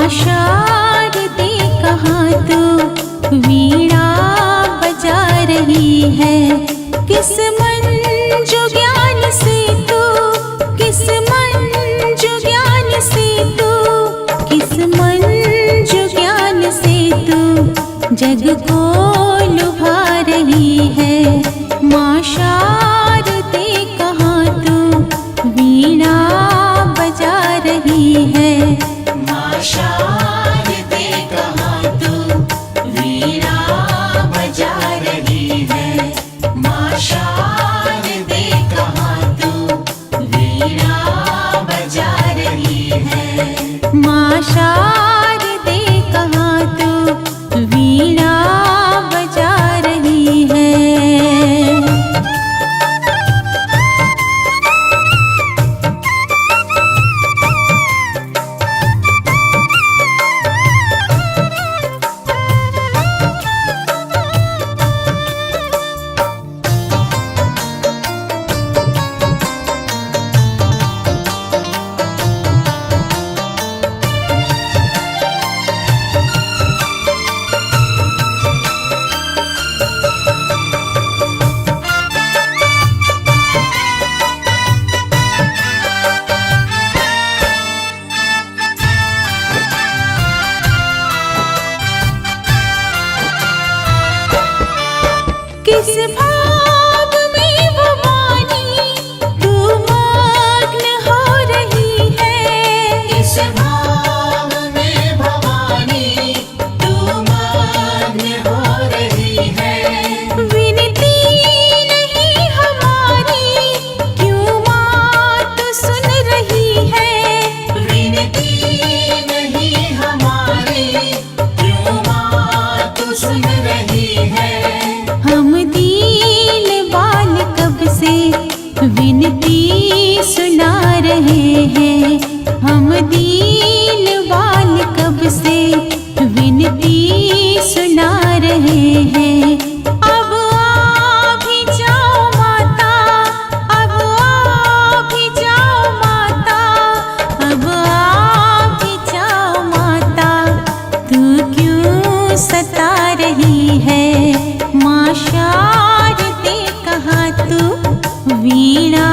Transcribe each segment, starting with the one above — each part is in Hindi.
माँ शारदे कहाँ तू वीणा बजा रही है। किस मन जो ज्ञान से तू, किस मन जो ज्ञान से तू, किस मन जो ज्ञान से तू जग को लुभा रही है। माँ शारदे कहाँ तू वीणा बजा रही है। माँ शारदे कहाँ तू वीणा बजा रही है। माँ शारदे कहाँ तू वीणा बजा रही है। माँ शारदे कहाँ तू वीणा बजा रही है। किस भाव में भवानी तू मग्न हो रही है। किस भाव में भवानी तू मग्न हो रही है। विनती नहीं हमारी क्यों माँ तू सुन रही है। विनती नहीं हमारी क्यों माँ तू सुन रही है। हम दीन बाल कब से विनती सुना रहे हैं। हम दीन बाल कब से विनती सुना रहे हैं। अब आ भी जाओ माता, अब आ भी जाओ माता, अब आ भी जाओ माता, तू क्यों सता रही है। माँ शारदे कहाँ तू वीणा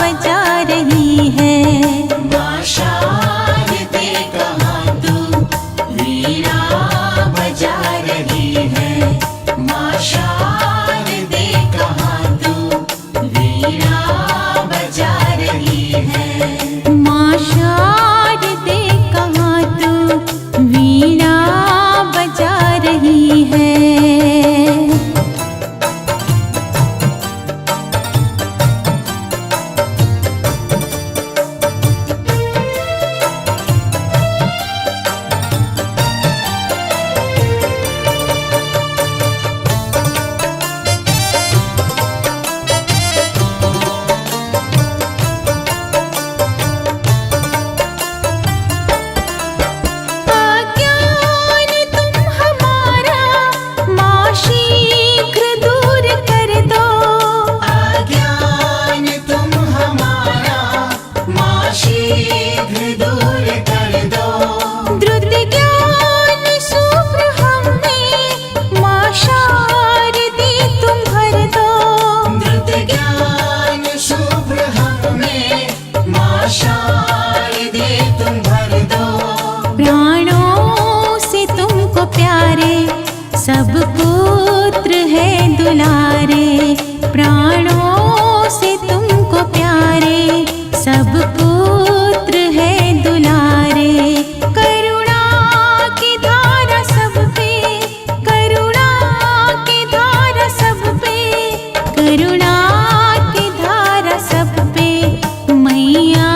बजा रही है। माँ शारदे कहाँ तू वीणा बजा रही है। माँ शारदे कहाँ तू वीणा बजा रही है। माँ शारदे कहाँ तू वीणा बजा रही है। अज्ञान तुम हमारा माँ शीघ्र दूर कर दो। अज्ञान तुम हमारा माँ शीघ्र दूर कर दो। द्रुत ज्ञान शुभ्र हमें माँ शारदे तुम भर दो। द्रुत ज्ञान शुभ्र हमें माँ शारदे तुम भर दो। प्राणों से तुमको प्यारे सब पुत्र है दुलारे। प्राणों से तुमको प्यारे सब पुत्र है दुलारे। करुणा की धारा सब पे, करुणा की धारा सब पे, करुणा की धारा सब पे मैया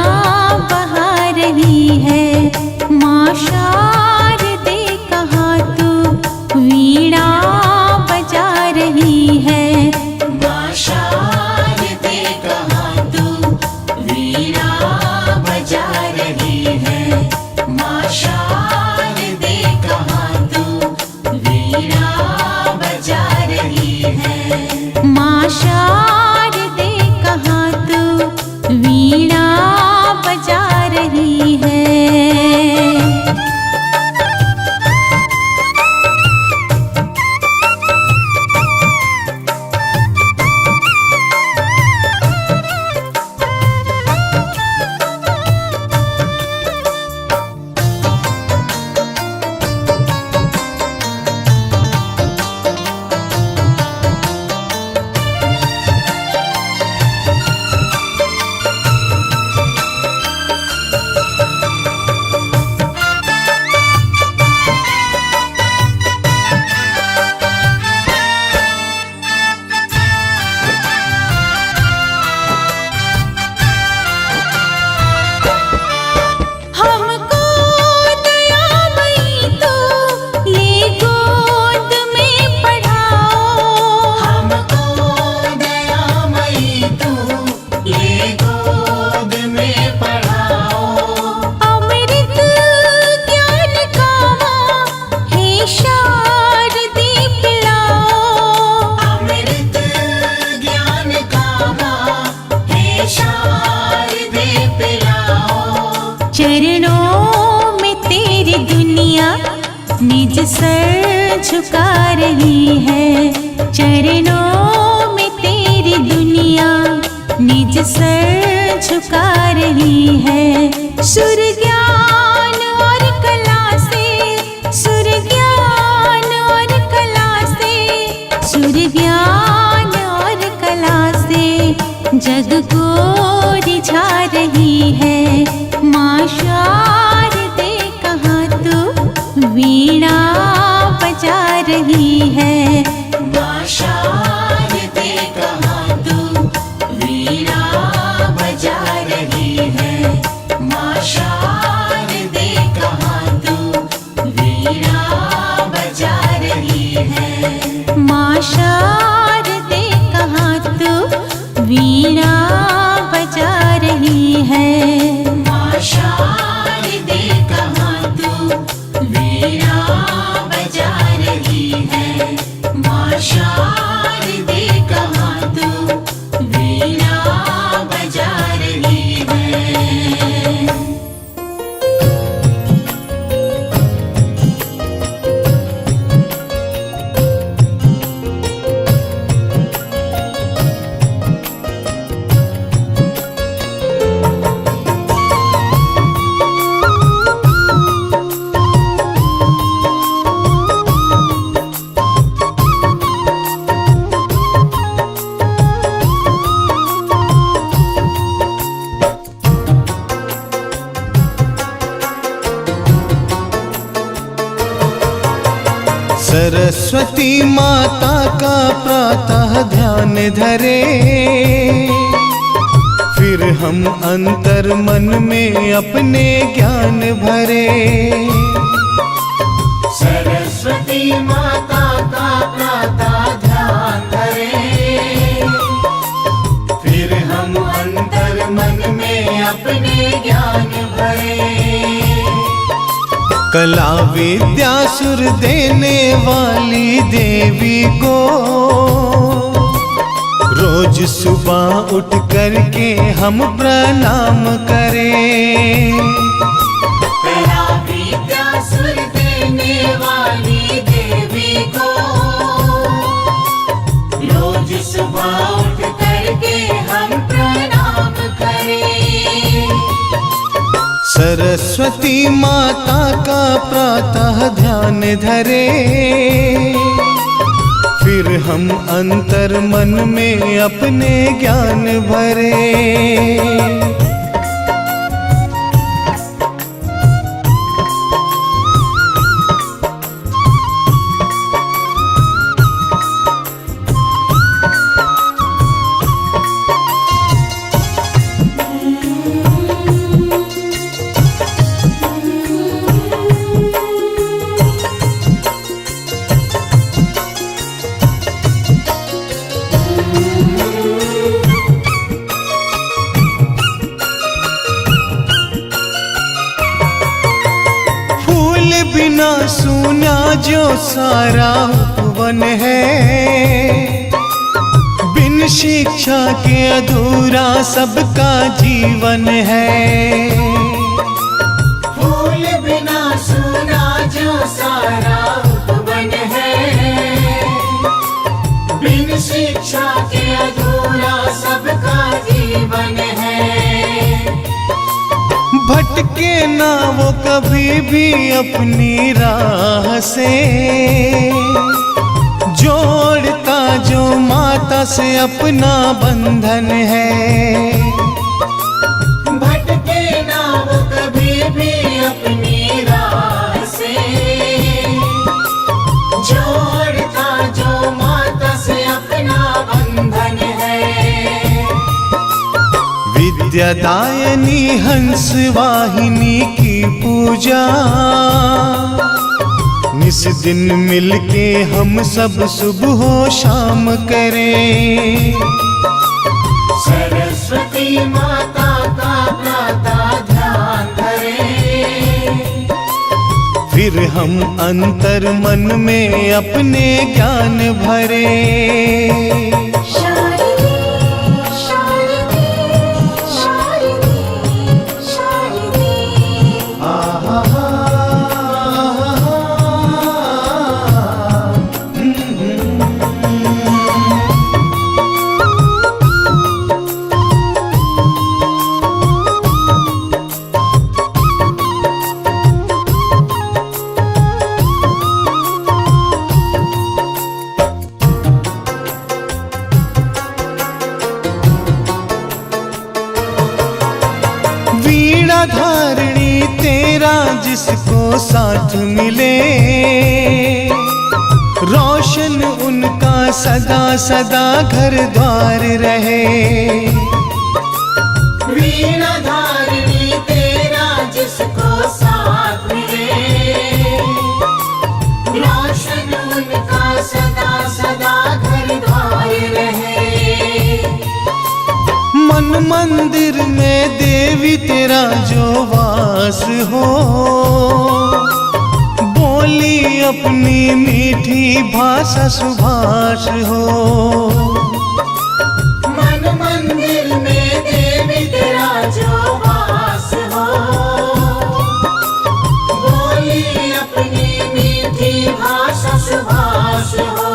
बहा रही है। माँ शारदे कहाँ तू वीणा चरणों में तेरी दुनिया निज सर झुका रही है। चरणों में तेरी दुनिया निज सर झुका रही है। सुर ज्ञान और कला से, सुर ज्ञान और कला से, सुर ज्ञान और कला से जग को रिझा रही है। माँ शारदे कहाँ तू वीणा बजा रही है। माँ शारदे कहाँ तू वीणा बजा रही है। माँ शारदे कहाँ तू वीणा बजा रही है। माँ शारदे कहाँ तू वीणा बजा रही है। माँ शारदे कहाँ तू वीणा बजा रही है। माँ शारदे कहाँ तू वीणा बजा रही है। सरस्वती माता का प्रातः ध्यान धरे, फिर हम अंतर मन में अपने ज्ञान भरे। सरस्वती माता का प्रातः ध्यान धरे, फिर हम अंतर मन में अपने ज्ञान भरे। कला विद्या सुर देने वाली देवी को रोज सुबह उठ करके हम प्रणाम करें। कला विद्या सुर देने वाली देवी को रोज सुबह उठ करके हम प्रणाम करें। सरस्वती माता का प्रातः ध्यान धरे, फिर हम अंतर मन में अपने ज्ञान भरे। बिना सूना जो सारा उपवन है, बिन शिक्षा के अधूरा सबका जीवन है। फूल बिना सूना जो सारा उपवन है, बिन शिक्षा के अधूरा सबका जीवन है। भटके ना वो कभी भी अपनी राह से, जोड़ता जो माता से अपना बंधन है। भटके ना वो कभी भी अपनी राह से, जोड़ता जो माता से अपना बंधन है। विद्यादायनी हंस वाहिनी की पूजा निस दिन मिलके हम सब सुबह शाम करें। सरस्वती माता का प्रातः ध्यान धरे, फिर हम अंतर मन में अपने ज्ञान भरे। शारदे शारदे शारदे शारदे वीणा धारणी तेरा जिसको साथ मिले, रोशन उनका सदा सदा घर द्वार रहे। वीणा धारणी तेरा जिसको साथ मिले, रोशन उनका सदा सदा घर द्वार रहे। मन मंदिर में देवी तेरा जो वास हो, बोली अपनी मीठी भाषा सुभाष हो। मन मंदिर में देवी तेरा जो वास हो, बोली अपनी मीठी भाषा सुभाष हो।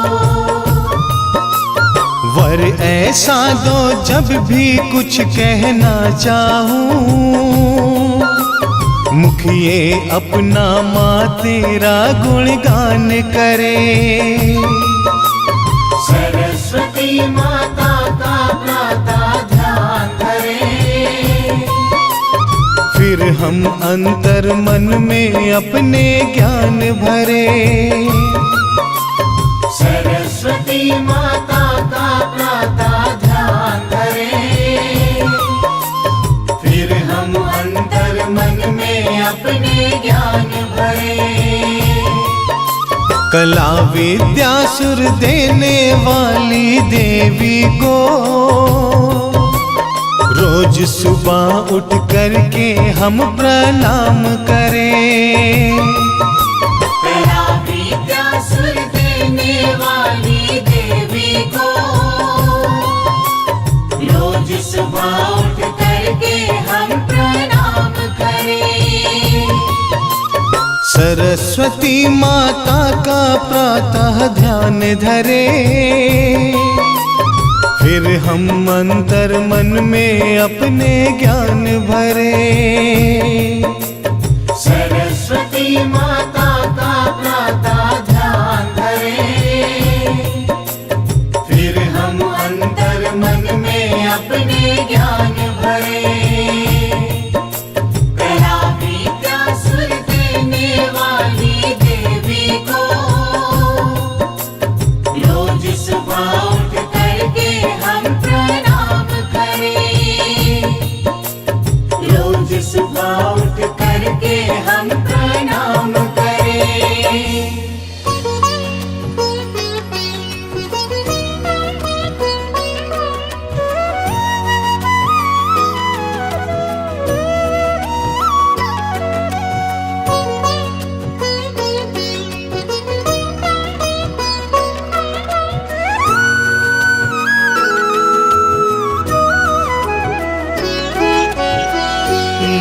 वर ऐसा दो जब भी कुछ कहना चाहूं, मुखिए अपना माँ तेरा गुणगान करे। सरस्वती माता का प्रातः ध्यान धरे, फिर हम अंतर मन में अपने ज्ञान भरे। सरस्वती माता का प्रातः ध्यान धरे, फिर हम अंतर मन में अपने ज्ञान भरे। कला विद्या सुर देने वाली देवी को, रोज सुबह उठ करके हम प्रणाम करें। कला विद्या सुर देने वाली देवी को, रोज सुबह उठ करके हम प्रणाम करें। सरस्वती माता का प्रातः ध्यान धरे, फिर हम अंतर मन में अपने ज्ञान भरे। सरस्वती माता का प्रातः ध्यान धरे, फिर हम अंतर मन में अपने ज्ञान भरे। कला विद्या सुर देने वाली देवी को, रोज सुबह उठ करके हम प्रणाम करें। रोज सुबह उठ करके हम प्रणाम करें।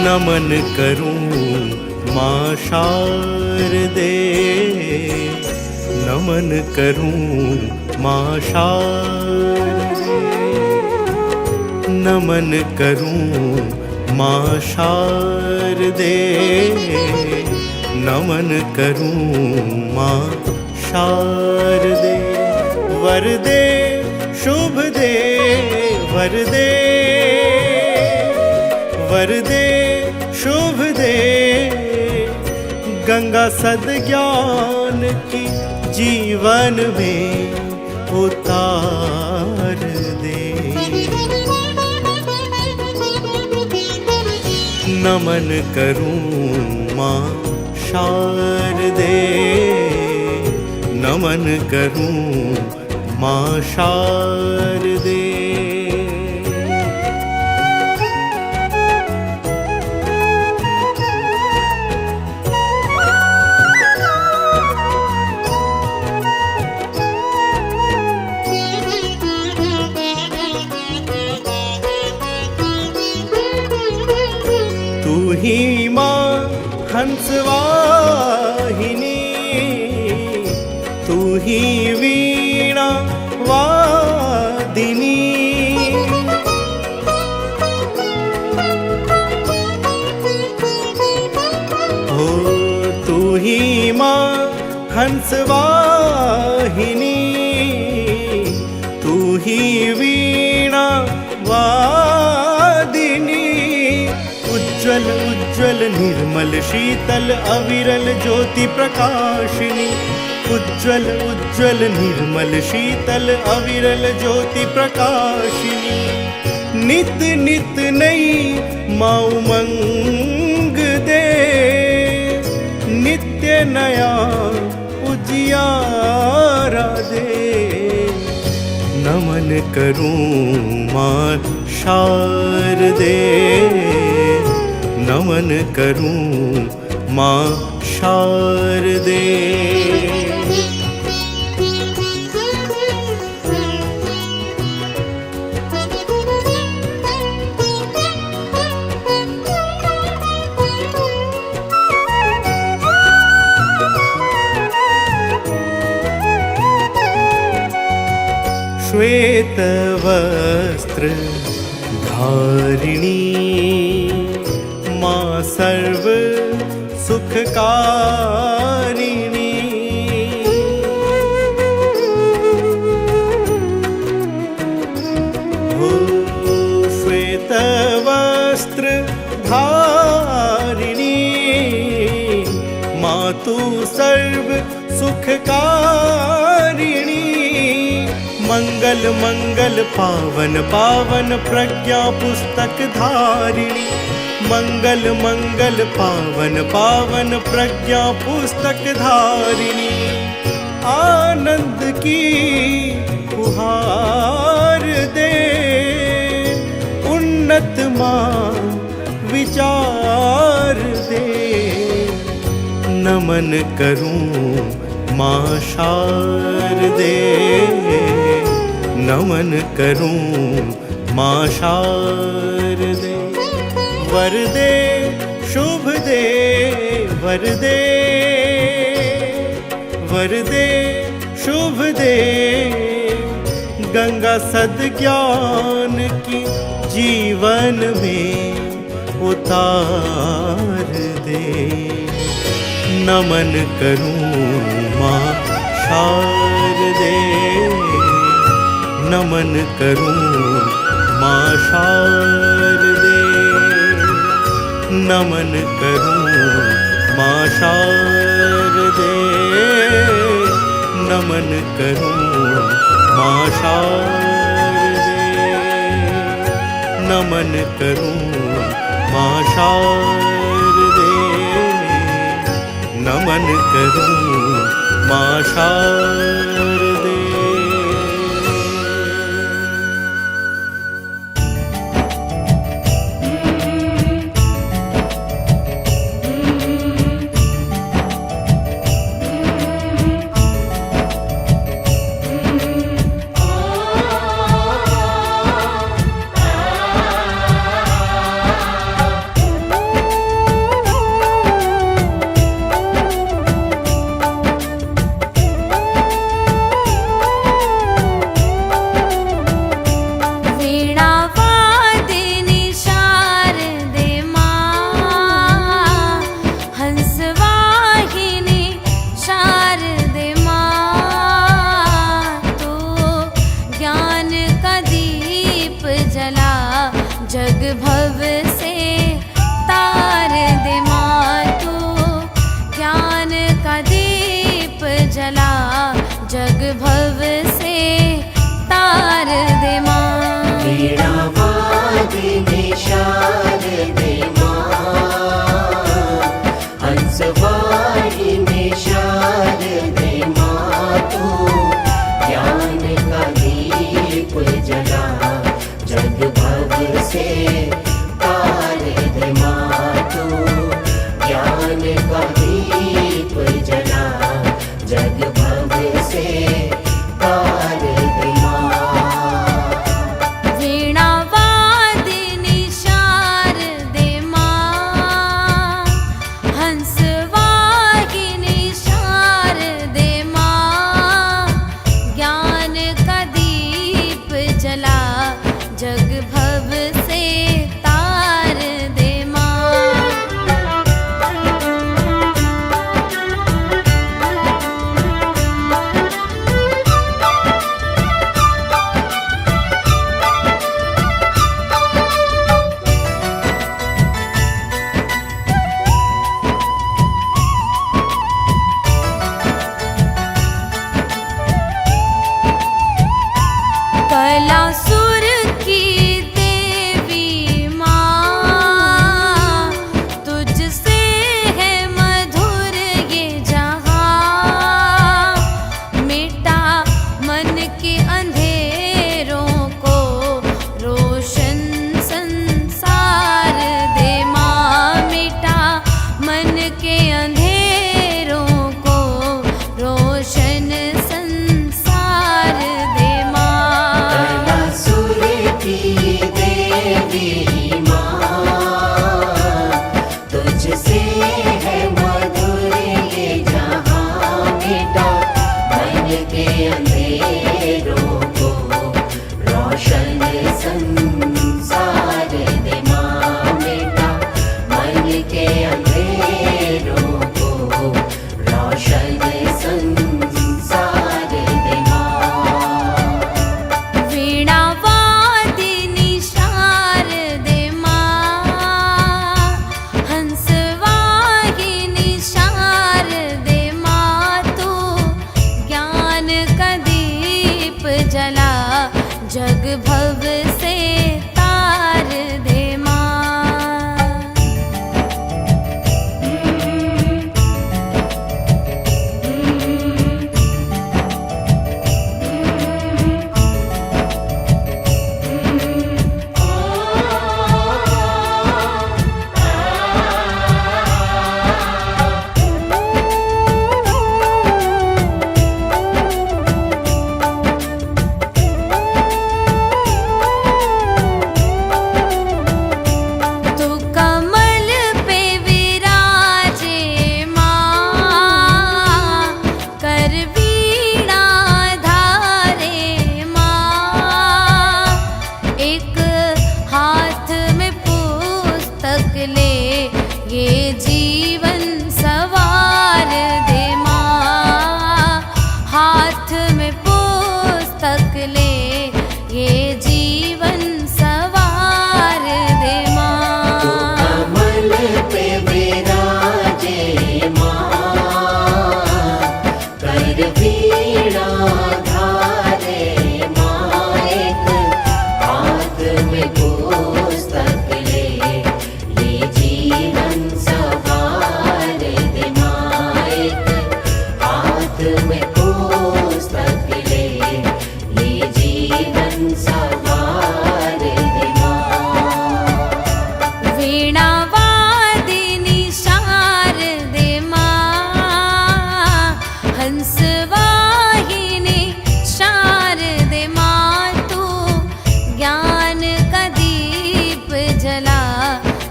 नमन करूं माँ शारदे, नमन करूं माँ शारदे, नमन करूं माँ शारदे, नमन करूं माँ शारदे। वरदे शुभ दे, वरदे वरदे शुभ दे, गंगा सद ज्ञान की जीवन में उतार दे। नमन करूं माँ शारदे, नमन करूं माँ शारदे। तू ही माँ हंसवाहिनी, तू ही वीणा वादिनी। हो तू ही माँ हंसवाहिनी, तू ही वीणा वादिनी। उज्ज्वल उज्ज्वल निर्मल शीतल अविरल ज्योति प्रकाशिनी, उज्ज्वल उज्ज्वल निर्मल शीतल अविरल ज्योति प्रकाशिनी, नित नित नई माँ उमंग दे, नित्य नया उजियारा दे। नमन करूं माँ शारदे, नमन करूं माँ शारदे। श्वेत वस्त्र धारिणी माँ सर्व सुखकारिणी, हो श्वेत वस्त्र धारिणी माँ तू सर्व सुखकारिणी, मंगल मंगल पावन पावन प्रज्ञा पुस्तक धारिणी, मंगल मंगल पावन पावन प्रज्ञा पुस्तक धारिणी, आनंद की फुहार दे, उन्नत माँ विचार दे। नमन करूं माँ शारदे, नमन करूं माँ शारदे। वर दे शुभ दे, वर दे, वर दे शुभ दे, गंगा सद्ज्ञान की जीवन में उतार दे। नमन करूं माँ शारदे, नमन करूं माँ शारदे, नमन करूं माँ शारदे, नमन करूं माँ शारदे, नमन करूं माँ शारदे, नमन करूं माँ शारदे।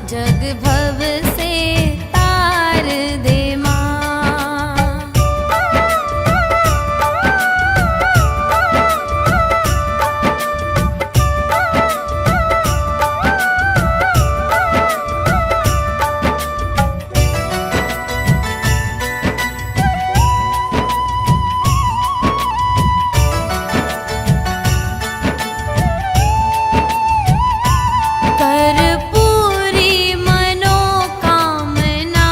जग भव से तार दे माँ। कर पूरी मनोकामना,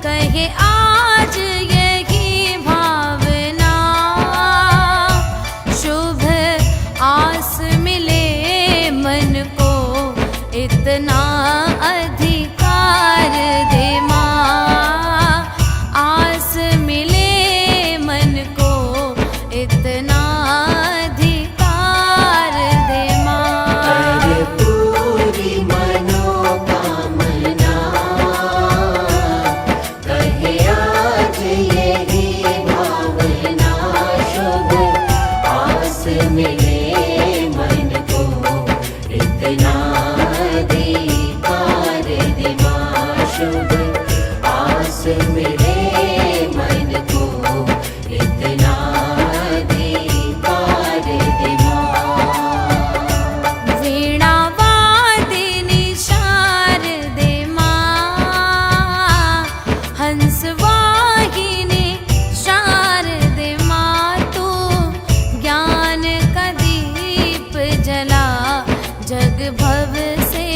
कहे आज यही भावना। शुभ आस मिले मन को, इतना अधिकार दे माँ। आस मिले मन को, इतना अधिकार दे माँ। पूरी मनोकामना, कहे आज यही भावना। शुभ आस मिले मन को, इतना अधिकार दे माँ। शुभ आस मिले मन को, इतना अधिकार दे माँ। वीणा वादिनी शारदे माँ, हंस वाहिनी शारदे माँ। तू ज्ञान का दीप जला, जग भव से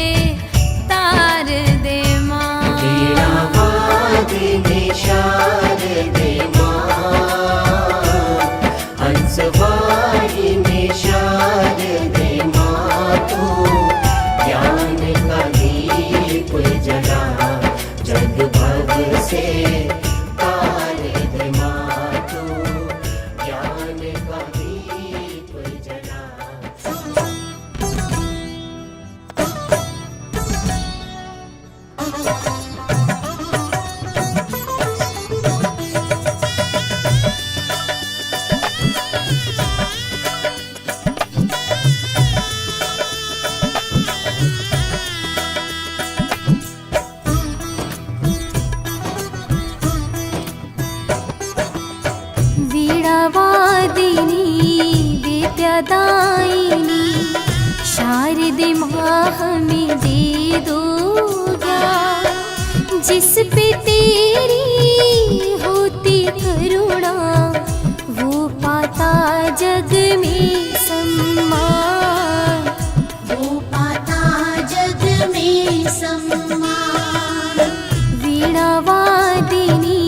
तार दे माँ। वीणा वादिनी शारदे माँ, हंस वाहिनी शारदे माँ। तू ज्ञान का दीप जला, जग भव से तार दे माँ। तू ज्ञान का दीप जला। वीणावादिनी विद्यादायिनी शारदे माँ, हमें दे दो ज्ञान। जिस पे तेरी होती करुणा, वो पाता जग में सम्मान। वो पाता जग में सम्मान। वीणावादिनी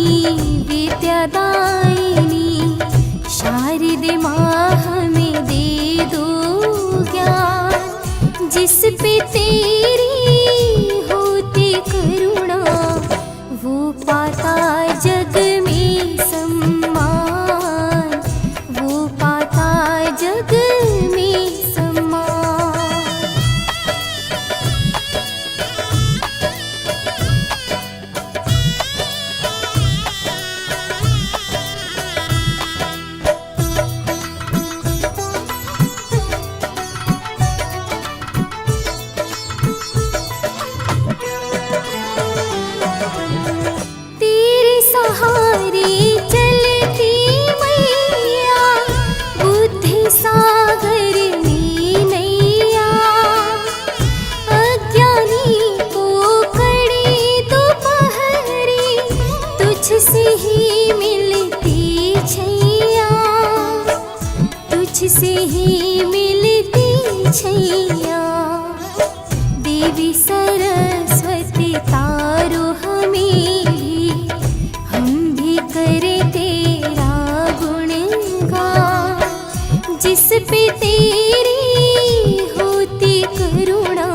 विद्यादायिनी शारदे माँ, हमें दे दो ज्ञान। जिस पे तेरी होती करुणा, वो पाता जग में सम्मान। वो पाता जग में सम्मान। तेरे सहारे चलती मैया, बुद्धि सागर में नैया। अज्ञानी को कड़ी दोपहरी, तुझसे ही मिलती छैया। तुझसे ही मिलती छैया। देवी सरस्वती तारो हमें, हम भी करे तेरा गुणगान। जिस पे तेरी होती करुणा,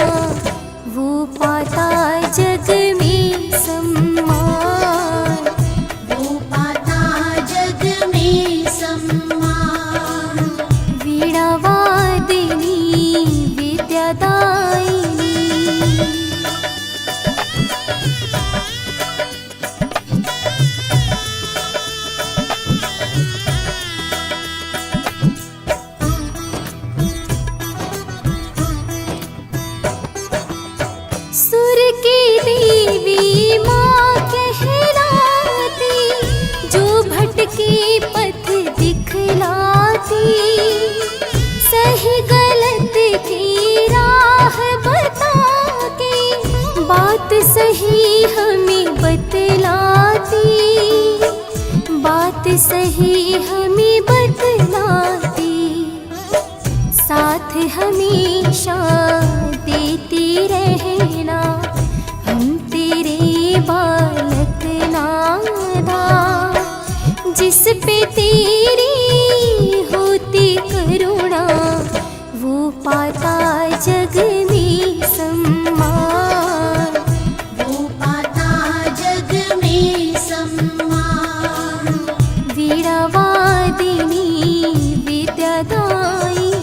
वो पाता जग में सम्मान। वो पाता जग में सम्मान। वीणावादिनी विद्यादायिनी सही गलत की राह बता के बात सही हमें बतलाती, बात सही हमें बतलाती, साथ हमेशा देती रहना, हम तेरे बालक नादा। जिस पे तेरी होती करुणा वो पाता जग में सम्मान, वो पाता जग में सम्मान। वीणा वादिनी विद्यादायिनी।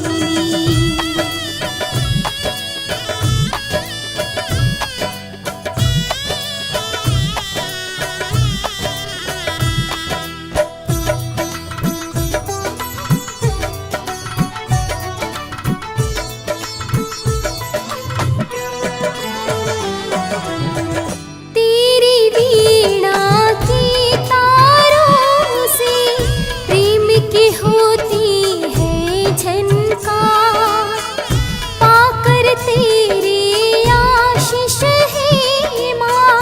तेरी वीणा के तारों से प्रेम की होती है झनकार, पाकर तेरे आशीष है माँ,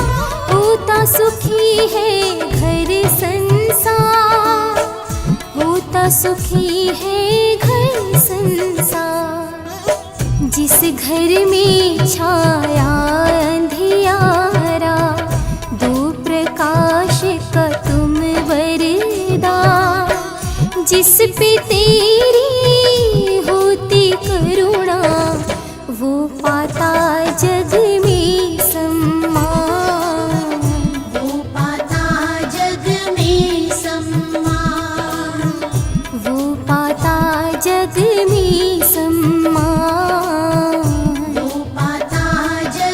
होता सुखी है घर संसार, होता सुखी है घर संसार। जिस घर में छाया अंधियारा, दो प्रकाश का तुम वरदान। जिस पे तेरी होती करुणा वो पाता जग में सम्मान, वो पाता जग में सम्मान। वो पाता जग में सम्मान। वो पाता जग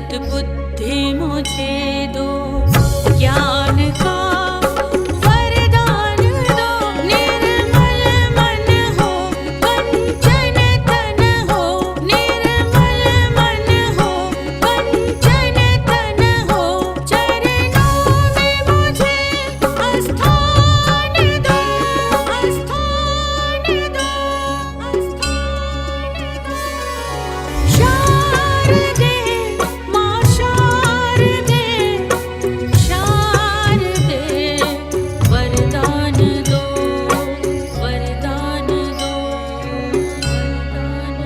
सद्बुद्धि मुझे दो, ज्ञान का वरदान दो। निर्मल मन हो, कंचन तन हो, निर्मल मन हो, कंचन तन हो। चरणों में मुझे स्थान दो, स्थान दो, स्थान दो। शारदे माँ शारदे, शारदे वरदान दो, वरदान दो, वरदान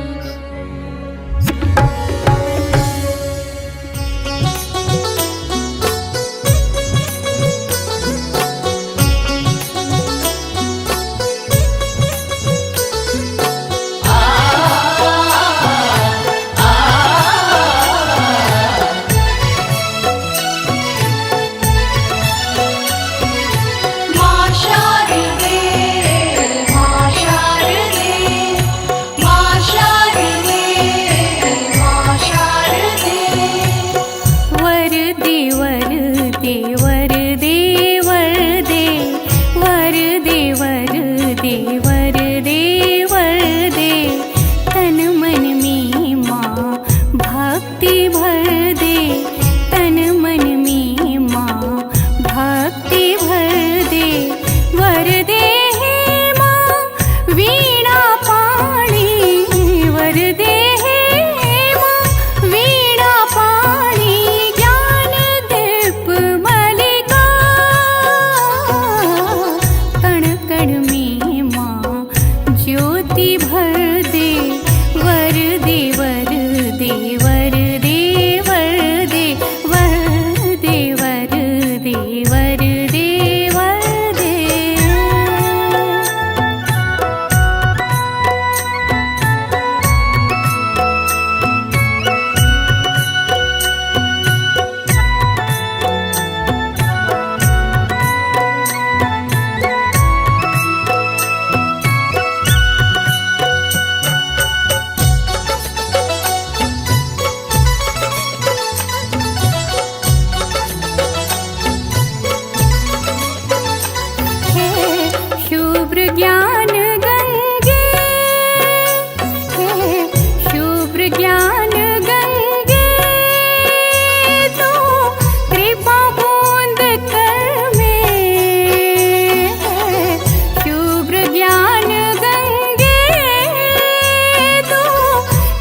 माँ शारदे, माँ शारदे, माँ शारदे, माँ शारदे। वरदे वरदे वरदे वरदे, वरदे वरदे वरदे वरदे। तन मन में माँ भक्ति भर दे, तन मन में माँ भक्ति भर दे। वरदे हे माँ वीणा पाणी, वरदे हे माँ वीणा पाणी। ज्ञान दीप मलिका, कण कण में माँ ज्योति भर दे। वरदे वरदे वरदे वरदे, वरदे वरदे वरदे वरदे। हे शुभ्र ज्ञान गंगे, हे शुभ्र ज्ञान गंगे। तू कृपा बूंद कर में, शुभ्र ज्ञान गंगे। तू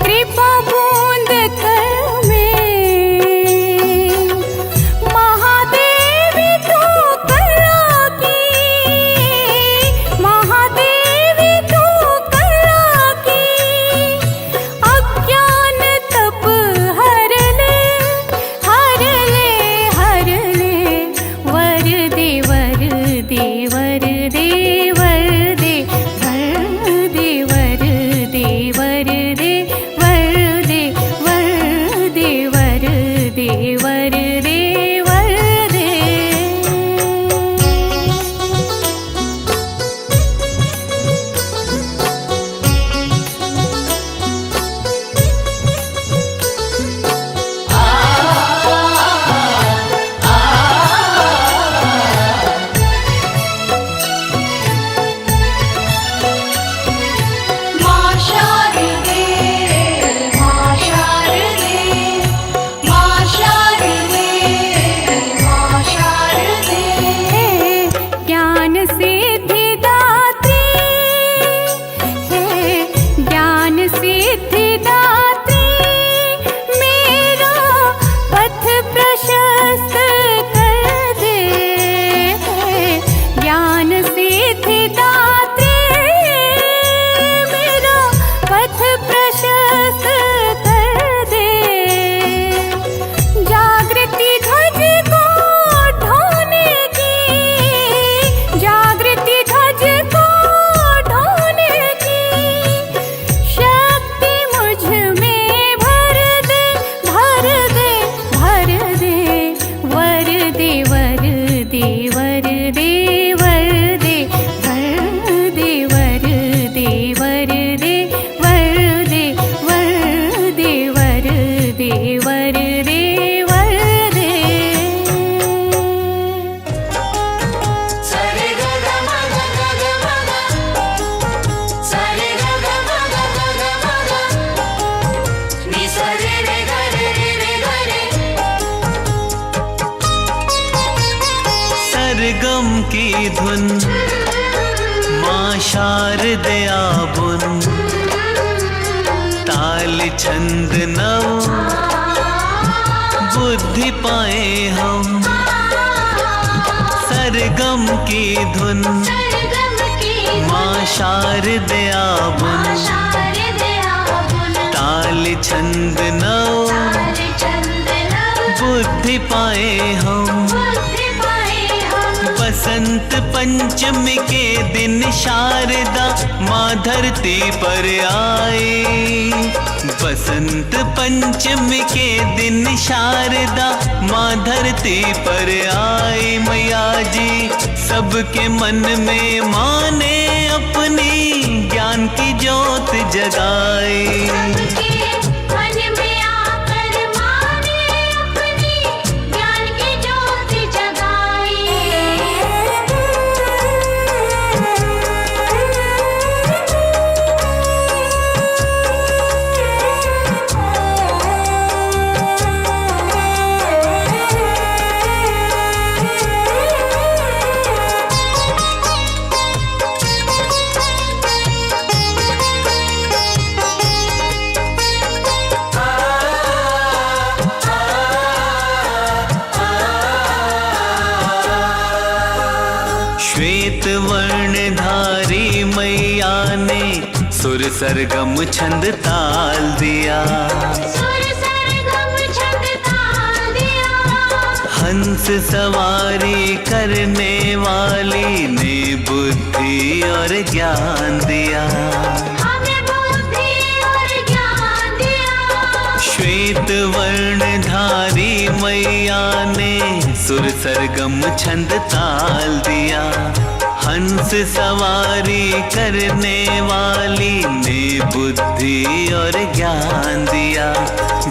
कृपा बूंद कर में। महादेवी तू कला की, महादेवी धुन माँ शारदे आबुन ताल छंद नव बुद्धि पाए हम सरगम की धुन माँ शारदे आबुन ताल छंद नव बुद्धि पाए हम बसंत पंचमी के दिन शारदा माँ धरती पर आए। बसंत पंचमी के दिन शारदा माँ धरती पर आए। मैया जी सबके मन में माँ ने अपनी ज्ञान की ज्योत जगाए। श्वेत वर्णधारी मैया ने सुर सरगम छंद ताल दिया। हंस सवारी करने वाली ने बुद्धि और ज्ञान दिया। श्वेत वर्णधारी मैया ने सुर सरगम छंद ताल दिया। हंस सवारी करने वाली ने बुद्धि और ज्ञान दिया।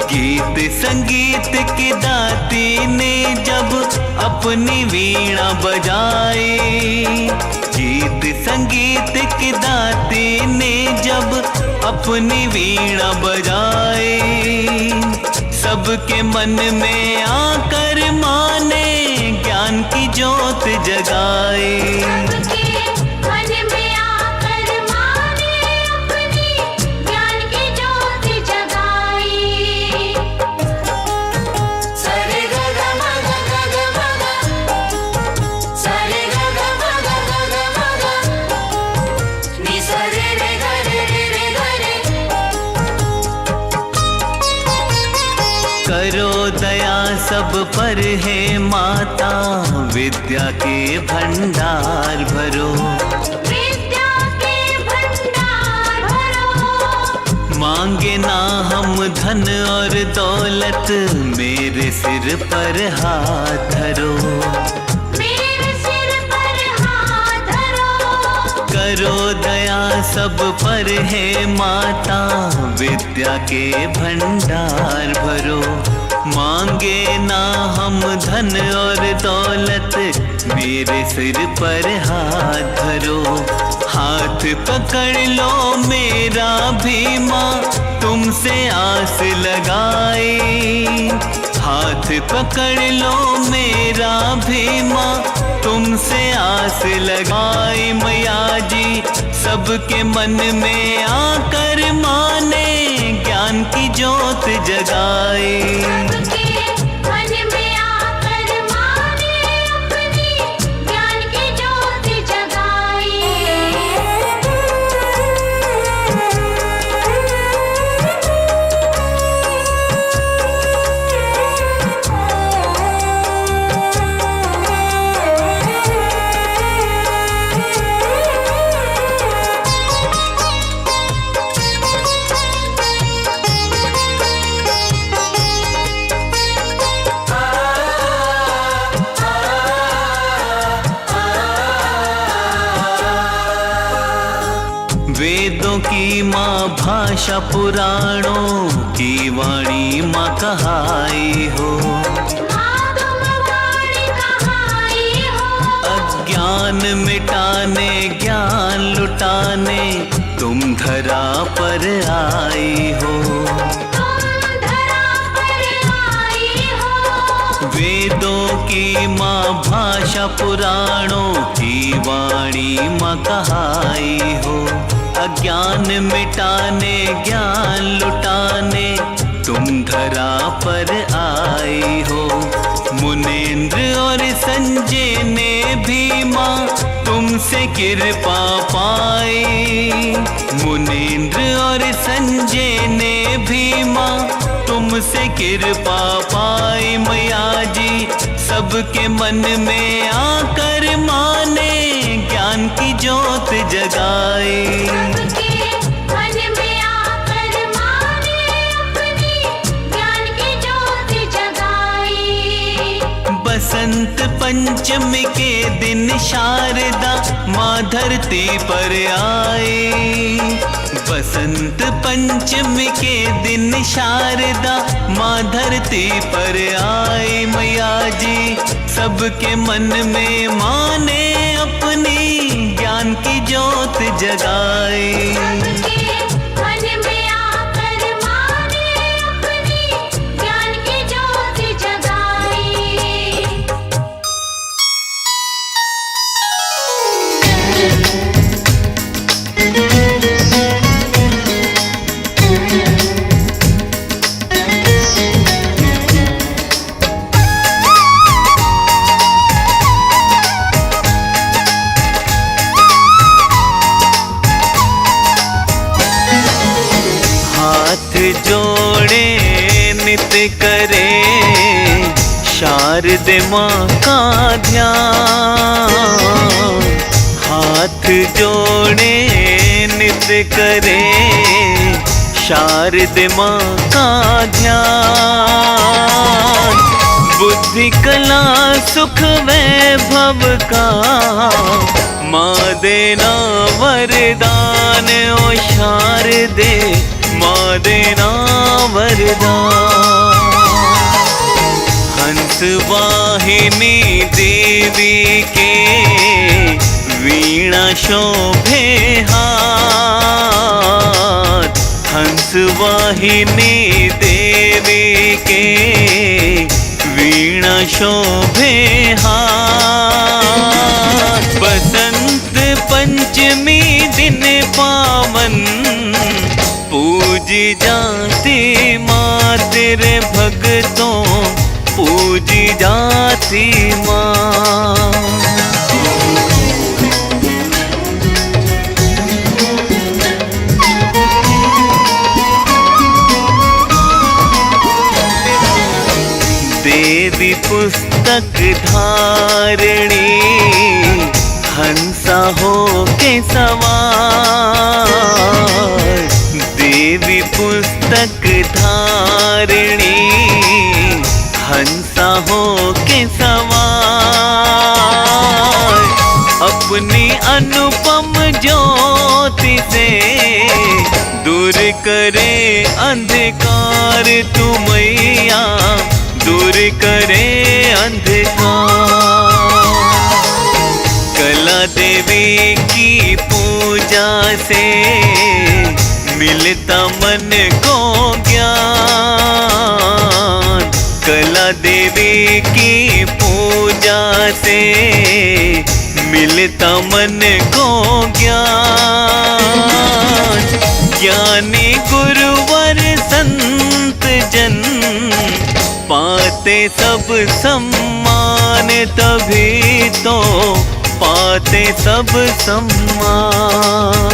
गीत संगीत की दाती ने जब अपनी वीणा बजाई। गीत संगीत की दाती ने जब अपनी वीणा बजाई। सबके मन में आकर माँ ने ज्ञान की ज्योत जगाई। करो दया सब पर है माता, विद्या के भंडार भरो। विद्या के भंडार भरो। मांगे ना हम धन और दौलत, मेरे सिर पर हाथ धरो। मेरे सिर पर हाथ धरो। करो दया सब पर है माता, विद्या के भंडार भरो। मांगे ना हम धन और दौलत, मेरे सिर पर हाथ धरो। हाथ पकड़ लो मेरा भी माँ, तुमसे आस लगाए। हाथ पकड़ लो मेरा भी माँ, तुमसे आस लगाए। मैया जी सबके मन में आकर माँ ने ज्ञान की ज्योत जगाए। वेदों की माँ भाषा, पुराणों की वाणी माँ कहाई हो। अज्ञान मिटाने ज्ञान लुटाने तुम धरा पर आई हो। वेदों की माँ भाषा, भाषा पुराणों की वाणी माँ कहाई हो। अज्ञान मिटाने ज्ञान लुटाने तुम धरा पर आई हो। मुनेन्द्र और संजय ने भी माँ तुमसे कृपा पाई। मुनेन्द्र और संजय ने भी माँ तुमसे कृपा पाई। मैया जी सबके मन में आकर माँ ने ज्ञान की ज्योत जगाई। सबके मन में आकर माँ ने अपनी ज्ञान की ज्योत जगाई। बसंत पंचमी के दिन शारदा माँ धरती पर आई। बसंत पंचमी के दिन शारदा माँ धरती पर आई। मैया जी सबके मन में माँ ने अपनी ज्ञान की ज्योत जगाई। सबके मन में आकर माँ ने अपनी ज्ञान की ज्योत जगाई। हाथ जोड़े नित करे शारदे माँ का ध्यान। हाथ जोड़े नित करे शारदे माँ का ध्यान। बुद्धि कला सुख वैभव का माँ देना वरदान। ओ शारदे माँ देना वरदान। हंस वाहिनी देवी के वीणा शोभे हाथ। हंस वाहिनी देवी के वीणा शोभे हाथ। बसंत पंचमी दिन पावन पूजी जाती माँ तेरे भक्तों पूजी जाती माँ। देवी पुस्तक धारणी हंसा हो के सवार। देवी पुस्तक धारणी हंसा हो के सवार। अपनी अनुपम ज्योति से दूर करे अंधकार तू मैया दूर करे अंधकार। कला देवी की पूजा से मिलता मन को ज्ञान। कला देवी की पूजा से मिलता मन को ज्ञान। ज्ञानी गुरुवर संत जन पाते सब सम्मान तभी तो पाते सब सम्मान।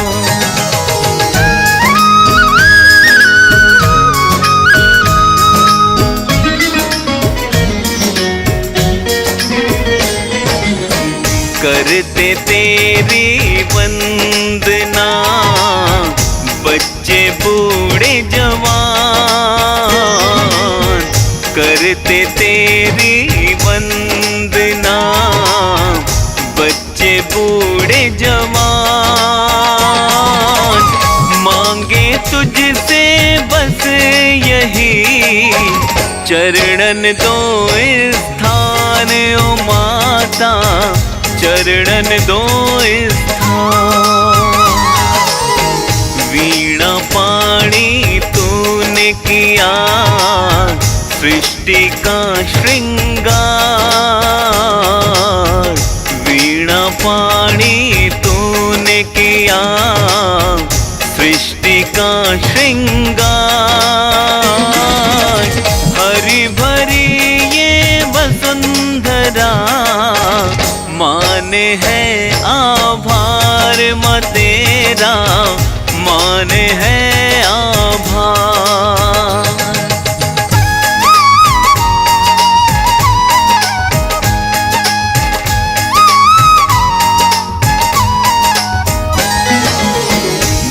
करते तेरी वंदना बच्चे बूढ़े जवान। करते तेरी वंदना बच्चे बूढ़े जवान। मांगे तुझसे बस यही चरणन दो स्थान ओ माता चरणन दो स्थान। वीणा पाणी तूने किया सृष्टि का श्रृंगार। मैया सृष्टि का श्रृंगार। हरी भरी ये वसुंधरा माने है आभार माँ तेरा, माने है आभार।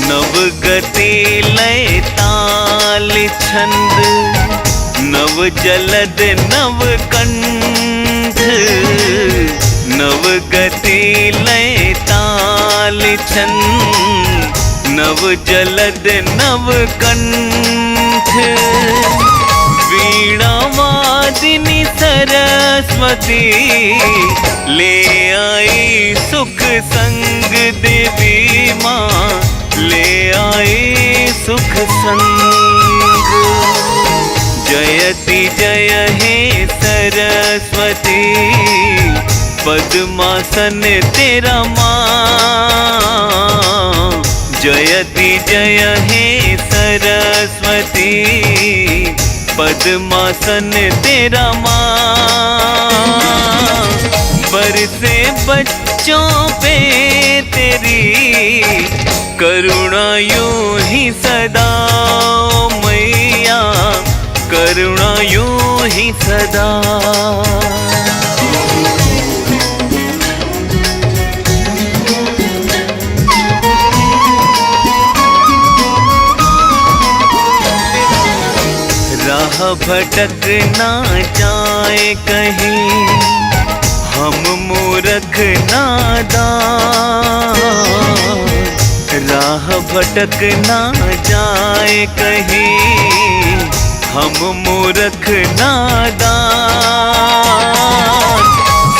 नवगति लय ताल छंद, नव जलद नव कंठ। नवगति लय ताल छंद, नव जलद नव कंठ। वीणा वादिनी सरस्वती ले आई सुख संग देवी माँ, ले आई सुख संग। जयति जय हे सरस्वती, पद्मासन तेरा माँ। जयति जय हे सरस्वती, पद्मासन तेरा माँ। बरसे बच्चों पे तेरी करुणा यूं ही सदा मैया, करुणा यूं ही सदा। राह भटक ना जाए कहीं हम मूर्ख नादान। राह भटक ना जाए कहीं हम मूर्ख नादान।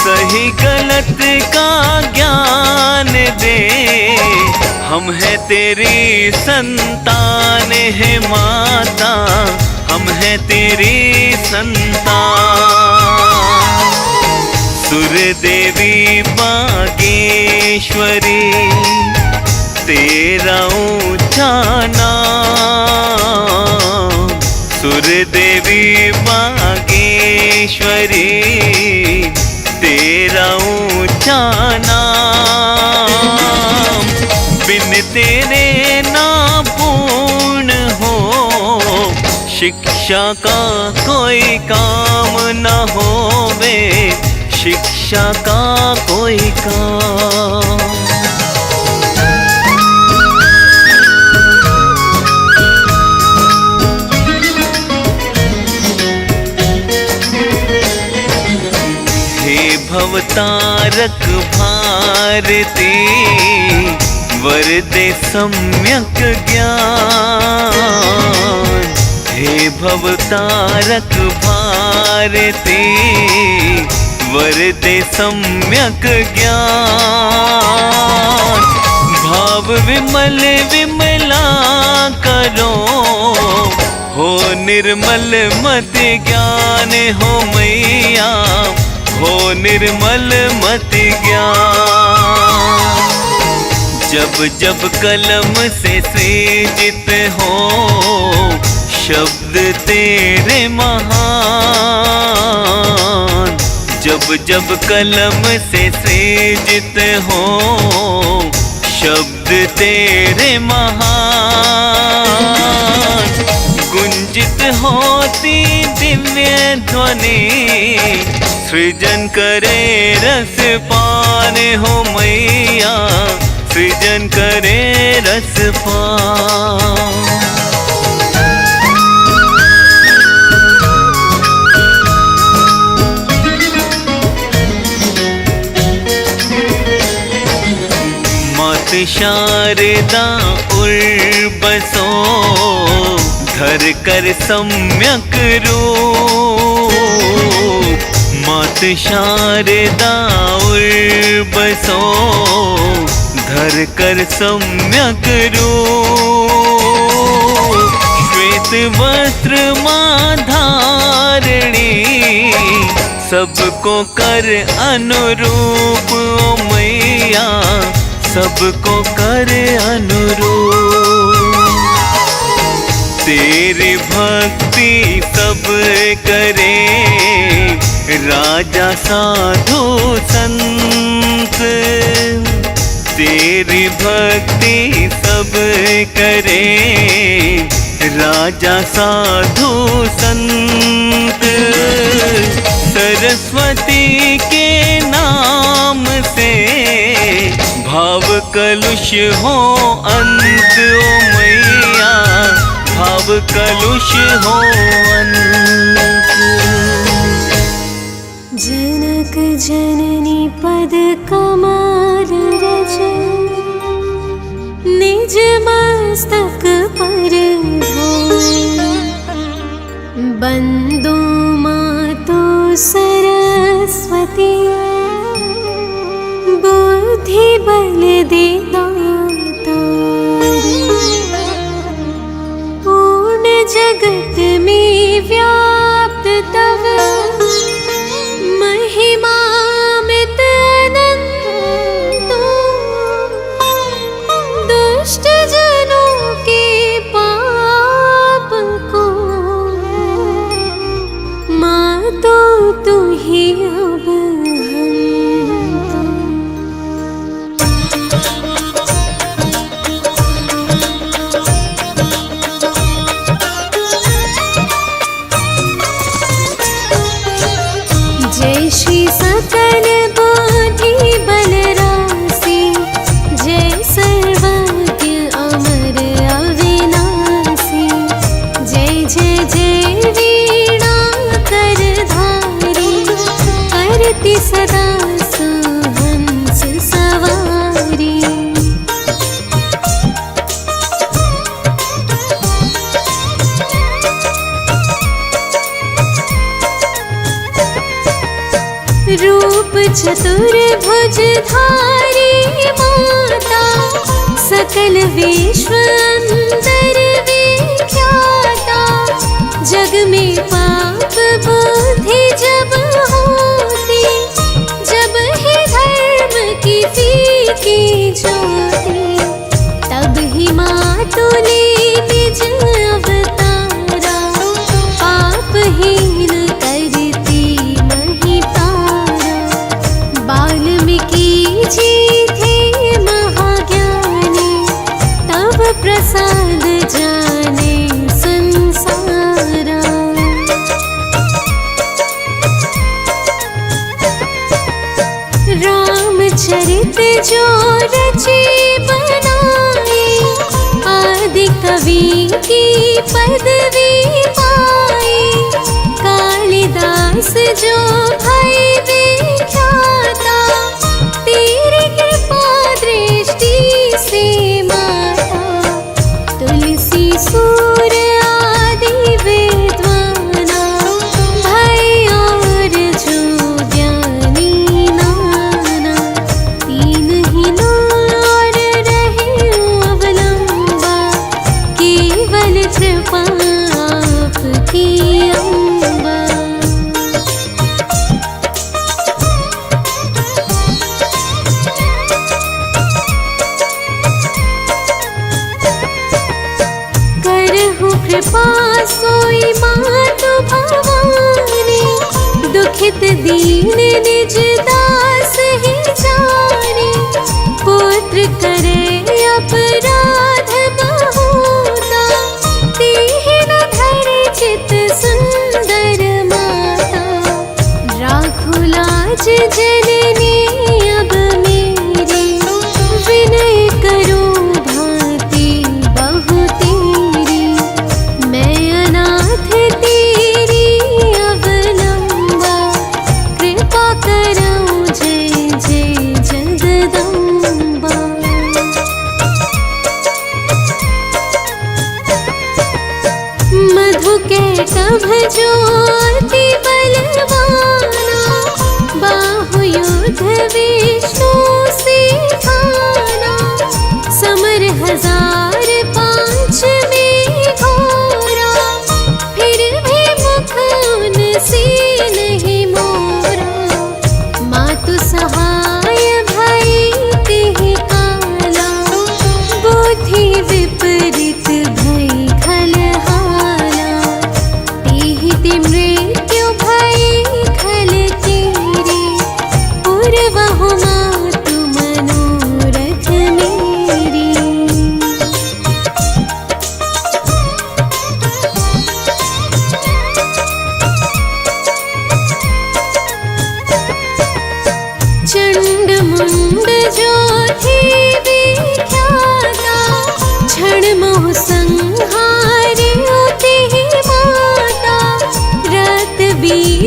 सही गलत का ज्ञान दे, हम है तेरी संतान है माता, हम है तेरी संतान। सुर देवी बागेश्वरी तेरा ऊंचा नाम। सुर देवी बागेश्वरी तेरा ऊंचा नाम। बिन तेरे ना पूर्ण हो शिक्षा का कोई काम न होवे, शिक्षा का कोई काम। हे भवतारक भारती, वरदे सम्यक ज्ञान। हे भवतारक भारती, वरदे सम्यक ज्ञान। भाव विमल विमला करो, हो निर्मल मति ज्ञान हो मैया, हो निर्मल मति ज्ञान। जब जब कलम से सृजित हो शब्द तेरे महान। जब जब कलम से सृजित हो शब्द तेरे महान। गुंजित होती दिव्य ध्वनि, सृजन करे रस पान हो मैया, सृजन करे रस पान। मात शारदा उर्बसो, धर कर सम्यक रूप। मात शारदा उर्बसो, धर कर सम्यक रूप। श्वेत वस्त्र मां धारणी, सबको कर अनुरूप ओ मैया, सबको करे अनुरूप। तेरी भक्ति सब करे, राजा साधु संत। तेरी भक्ति सब करे, राजा साधु संत। सरस्वती के नाम से भाव कलुष हो अंत। ओ मैया भाव कलुष हो अंत। जनक जननी पद कमल रज, निज मस्तक पर धोई। बंदो मातो सरस्वती, बुद्धि बल दे दाता। पूर्ण जगत में व्याप्त तव महिमा मित अनंत। दुष्ट जनों के पाप को मातो तू ही अब जय श्री सकल बुद्धि बल राशि, जय सर्वज्ञ अमर अविनाशी। जय जय जय वीणा कर धारी, करती सदा सुहंस सवारी। रूप चतुर्भुज धारी माता, सकल विश्व अंदर विख्याता। जग में पाप बुद्धि जब होती, जब ही धर्म की फीकी ज्योति। तब ही मातु ने निज अवतारा, पापहीन करती नहीं तारा। वाल्मीकि जी थे महाज्ञानी, तब प्रसाद जाने संसारा। रामचरित जो रचे बनाए, आदि कवि की पदवी पाए। कालिदास जो भय विख्याता, तेरी कृपा दृष्टि से माता। तुलसी सूर आदि विद्वाना, भय और जो ज्ञानी नाना। तीन ही और रहे अवलंबा, केवल कृपा आपकी अम्बा। करहु कृपा सोई मातु भवानी, दुखित दीन निज दास ही जानी। पुत्र करे अपराध बहुता, तेहि न धरे चित सुंदर माता। राखु लाज जननी अब मेरी, विनय करो भांति बहु तेरी। मैं अनाथ तेरी अवलंबा, कृपा करो जय जय जगदम्बा। मधु के टभ जो अति बलवाना, बाहु युद्ध विष्णु सिखाना। समर 1005 में घोरा, फिर भी मुख उनसे नहीं मोरा। मातु सहाय भई तिहि काल,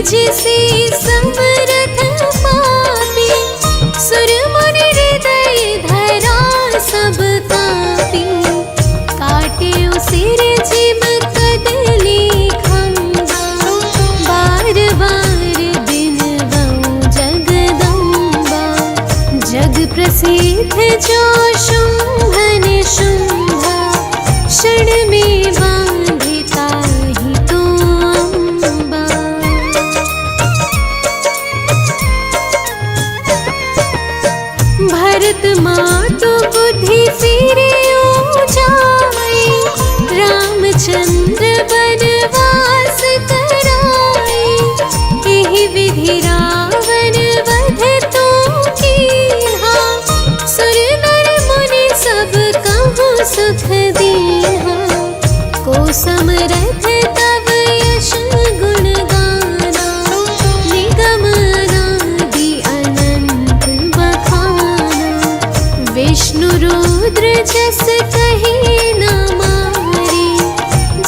निज से समरथ पापी, सुर मुनि हृदय धरा सब कापी। काटे सिर जिम कदली खंबा, बार बार बिनवऊं जगदम्बा। जग प्रसिद्ध जो शुंभन शुंभा, क्षण में बांधिता ही तो अम्बा। भरत मातु बुद्धि फिरे जाए, रामचंद्र वनवास कराए। एहि विधि रावण वध तो कीन्हा, सुर नर मुनि सब कहूँ सुख दीन्हा। को समरथ तब यश गुण गाना, निगम अनादि अनंत बखाना। विष्णु रुद्र जस कही न मारे,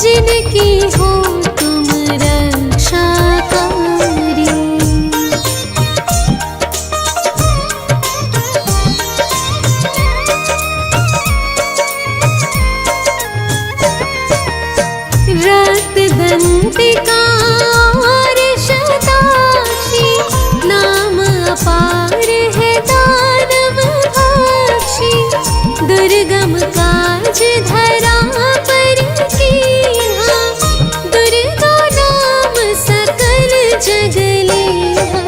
जिनकी हो तुम रक्षाकारी। रक्त दंतिका और शताक्षी, नाम अपार है दानव भाक्षी। दुर्गम काज धरा पर कीन्हा, दुर्गा नाम सकल जग लीन्हा।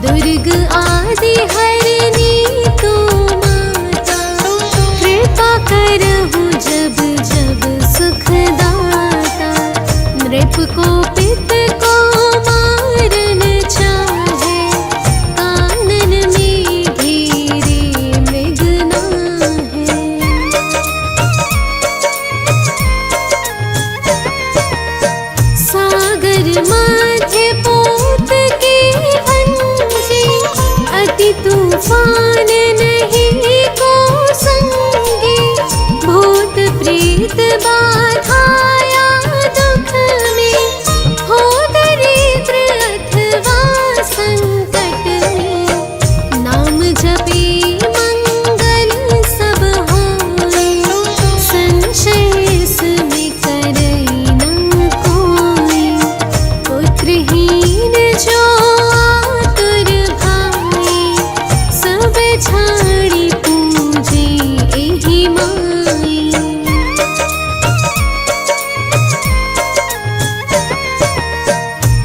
दुर्ग आदि हरनी तो माता, कृपा करहु जब जब सुख दाता। नृप को पित को मारन चाहे, कानन में धीरे मृग नाहे। सागर मध्य पोत के भंजे, अति तूफान नहीं को संगे। भूत प्रेत बाधाया दुख में, हो दरिद्र अथवा संकट में। नाम जपे मंगल सब होए, संशय इसमें करई न कोई। पुत्रहीन जो आतुर भाई, सब छाड़ी पूजे एहि माई।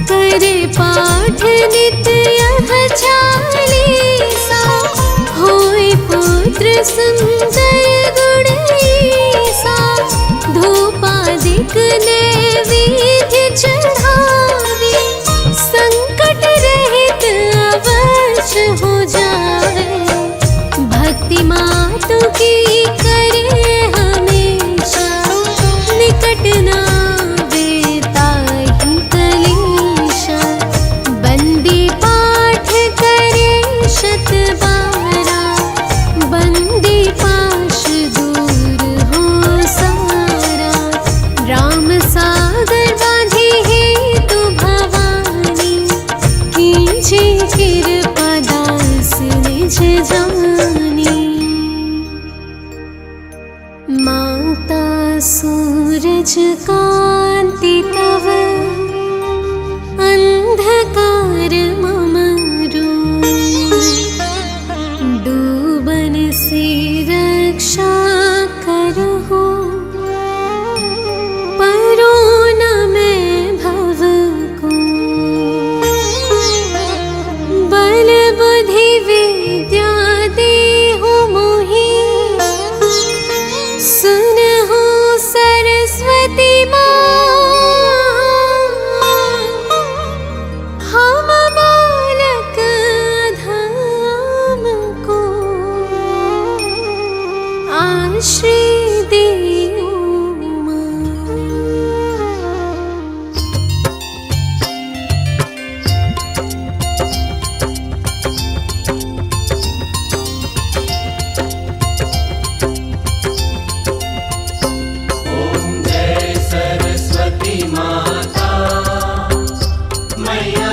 करे पाठ नित्य यह चालीसा, होय पुत्र सुंदर गुण ईसा। धूपादिक नैवेद्य चढ़ावे, संकट रहित अवश्य हो जाए। भक्ति मातु की करे हमेशा, निकट ना वेता ही कलेशा। बंदी पाठ करे शत बारा, बंदी पाश दूर हो सारा। राम सागर बांधी हेतु भवानी, कीजे कृपा दास निज जानी। माता सूरज कांति तव, अंधकार मम डूबन से रक्षा करहो। परो न मैं भव को, बल बुद्धि विद्या देहु मोहि। सुनहु सरस्वती माँ, हम बालक धाम को आश्रय देऊ माँ। ओम जय सरस्वती माता मैया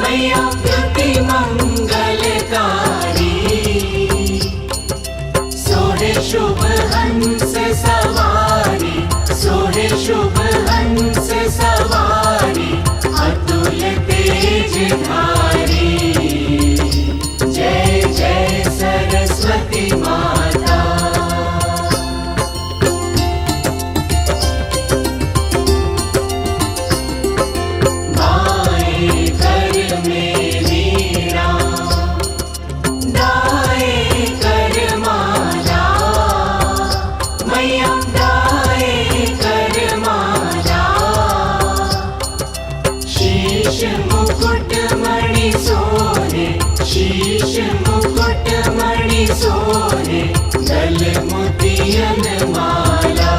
मैया द्युति मंगलकारी। सोहे शुभ हंस सवारी, सोहे शुभ हंस सवारी, अतुल तेज धारी। जय जय सरस्वती माता। बाएं कर में वीणा, दाएं कर माला, मैया दाएं कर माला। शीश मुकुट मणि सोहे, शीश मुकुट मणि सोहे, गल मोतियन माला।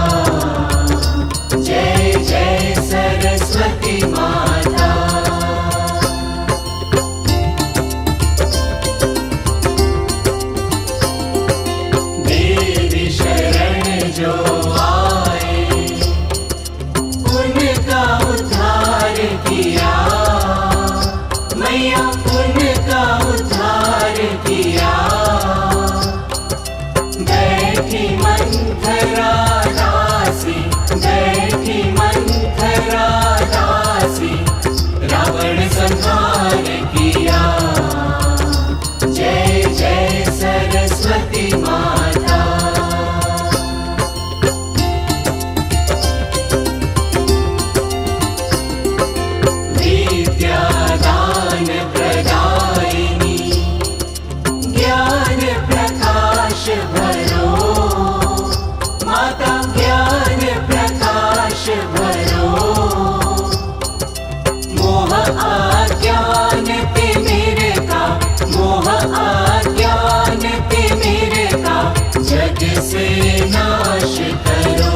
जय जय सरस्वती माता। देवी शरण जो आए, उनका उद्धार किया, मैया उनका उद्धार किया। बैठी मंथरा दासी, बैठी मंथरा दासी, रावण संहार किया। जय जय सरस्वती माता। विद्या दान प्रदायिनी, ज्ञान प्रकाश भरो, माता ज्ञान प्रकाश भरो। मोह अज्ञान तिमिर का, मोह अज्ञान तिमिर का, जग से नाश करो।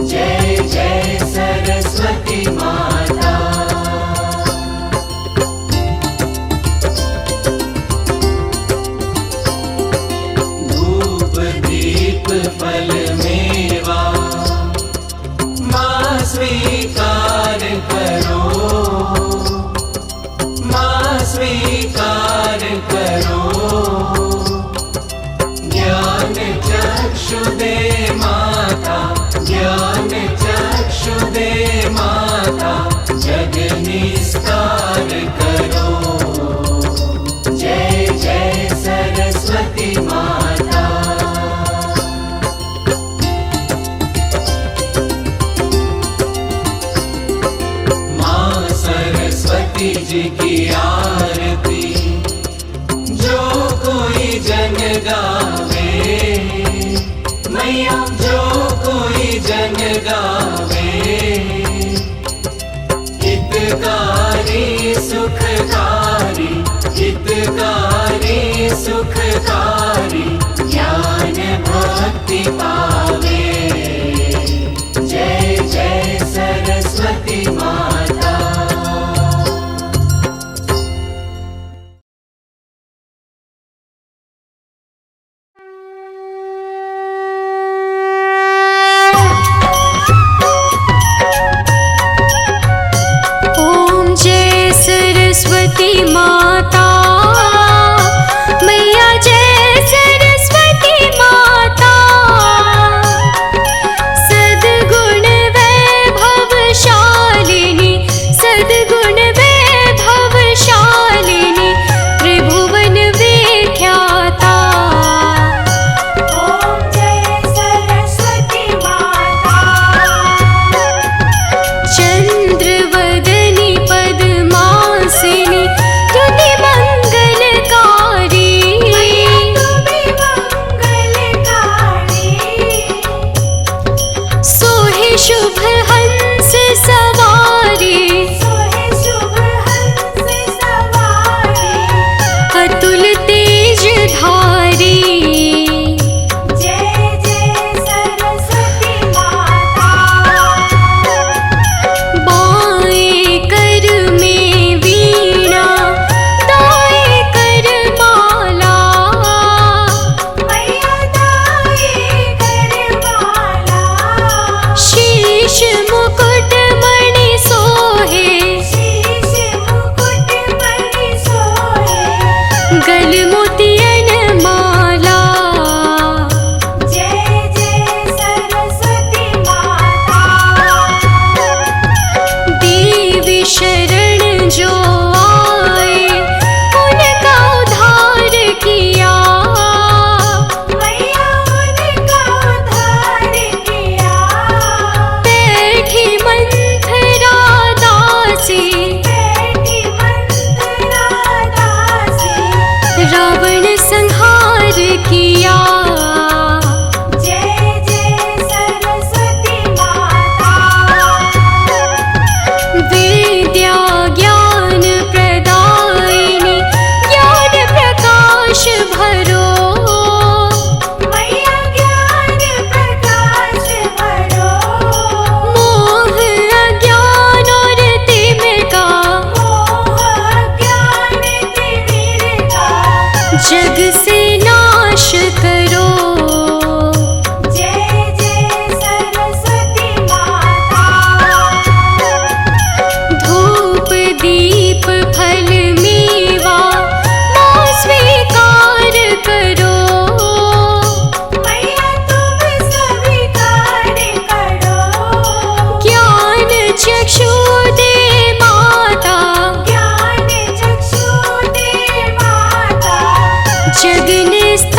जय जय सरस्वती माता। धूप दीप फल मेवा, माँ स्वीकार करो, माँ स्वीकार करो। ज्ञान चक्षु दे माता, ज्ञान चक्षु दे माता, जग निस्तार करो। जय जय सरस्वती माता। माँ सरस्वती जी की आरती, जो कोई जन गावे, मैया जो कोई जन गावे। हितकारी सुखकारी, हितकारी सुखकारी, ज्ञान भक्ति पावे। जय जय सरस्वती माता। ओम जय सरस्वती माता, मैया जय सरस्वती माता। गल मोतियन माला। जय जय सरस्वती माता। देवी शरण जो आए उनका उद्धार किया। मैया उनका उद्धार किया। बैठी मंथरा दासी बैठी मंथरा दासी। रावण संहार किया। जय जय सरस्वती माता। विद्या ज्ञान प्रदायिनी ज्ञान प्रकाश भरो। मैया ज्ञान प्रकाश भरो। मोह अज्ञान और तिमिर का मोह अज्ञान तिमिर का जग से नाश करो। जय जय सरस्वती माता। धूप दीप फल मेवा माँ स्वीकार करो। मैया तुम स्वीकार करो। ज्ञान चक्षु दे माता ज्ञान चक्षु दे माता। जग निस्तार